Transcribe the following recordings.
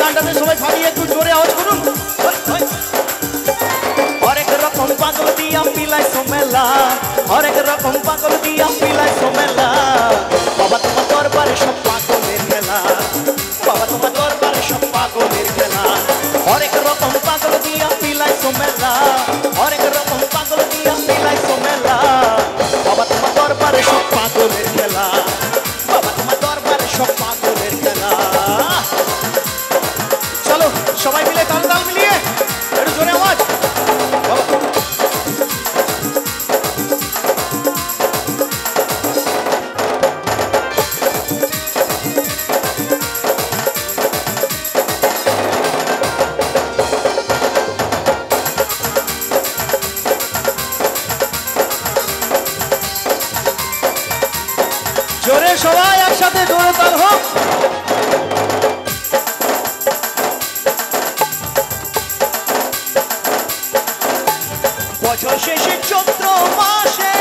গানটাতে সবাই ভাবিয়ে একটু জোরে আওয়াজ করুন। হরেক রকম পাগল দিয়া পিলাইছো মেলা, হরেক রকম পাগল দিয়া পিলাইছো মেলা, বাবা তোমার দরবারে সব পাগলের খেলা, বাবা তোমার দরবারে সব পাগলের খেলা। হরেক রকম পাগল দিয়া পিলাইছো মেলা, হরেক রকম পাগল দিয়া পিলাইছো মেলা, বাবা তোমার দরবারে সব পাগলের খেলা, বাবা তোমার দরবারে সব পাগলের খেলা। চলো সবাই মিলে তাল তাল মিলিয়ে একটু জোরে আওয়াজ। জোরে সবাই একসাথে জোরে তাল হোক। বছর শেষে চৈত্র মাসে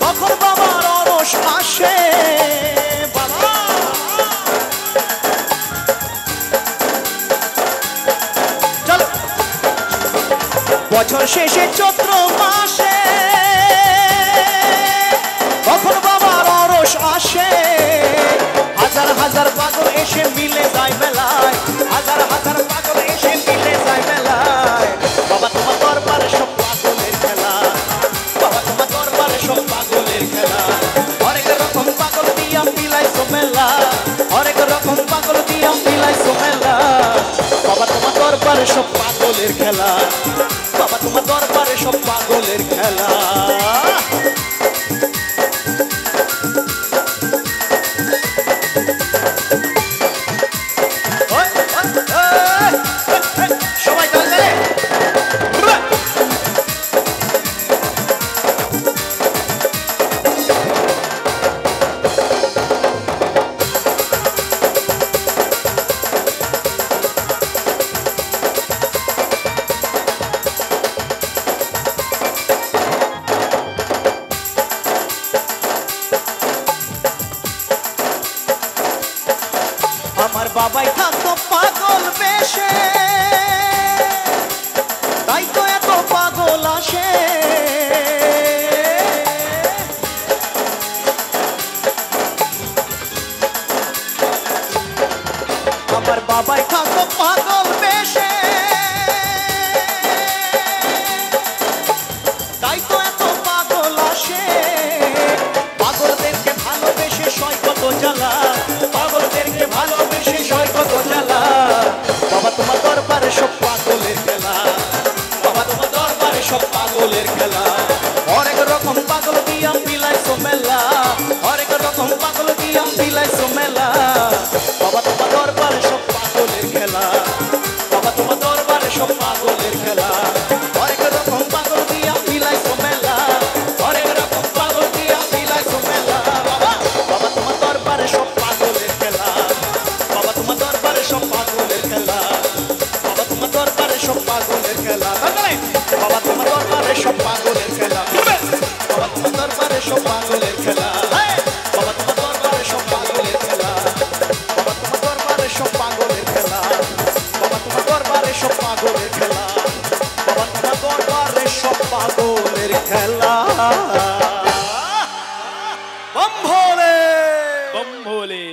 তখন বাবার অরস আসে, বাবা চল। বছর শেষে চৈত্র মাসে তখন বাবার অরস আসে, হাজার হাজার পাগল এসে মিলে যায় মেলায়, হাজার হাজার পাগল এসে মিলে যায় মেলায়, বাবা তোমার দরবারে সব পাগলের খেলা, বাবা তোমার দরবারে সব পাগলের খেলা। হরেক রকম পাগল দিয়া মিলাইছো মেলা, হরেক রকম পাগল দিয়া মিলাইছো মেলা, বাবা তোমার দরবারে সব পাগলের খেলা, বাবা তোমার দরবারে সব পাগলের খেলা। সবাই তাল তালে আমার বাবাই থাকতো পাগল বেশে, তাই তো এত পাগল আসে, আমার বাবাই থাকতো পাগল বেশে, তাই তো এত পাগল আসে, পাগলদেরকে ভালোবেসে সয় কত জ্বালা, পাগলদেরকে ভালোবেসে সয় কত জ্বালা, বাবা তোমার দরবারে সব পাগলের খেলা, বাবা তোমার দরবারে সব পাগলের খেলা। হরেক রকম পাগল দিয়া মিলাইছো মেলা, হরেক রকম পাগল দিয়া মিলাইছো মেলা, বাবা তোমার দরবারে সব পাগলের খেলা, বাবা তোমার দরবারে সব পাগলের খেলা। হরেক রকম পাগল দিয়া মিলাইছো মেলা, হরেক রকম পাগল দিয়া মিলাইছো মেলা, বাবা বাবা তোমার দরবারে সব পাগলের খেলা, বাবা তোমার দরবারে সব পাগলের খেলা, বাবা তোমার দরবারে সব পাগলের খেলা, বাবা তোমার দরবারে সব পাগলের খেলা, বাবা তোমার দরবারে সব পাগলের খেলা, বাবা তোমার দরবারে সব পাগলের খেলা, বাবা তোমার দরবারে সব পাগলের খেলা, বাবা তোমার দরবারে সব পাগলের খেলা, বাবা তোমার দরবারে সব পাগলের খেলা। বম ভোলে, বম ভোলে।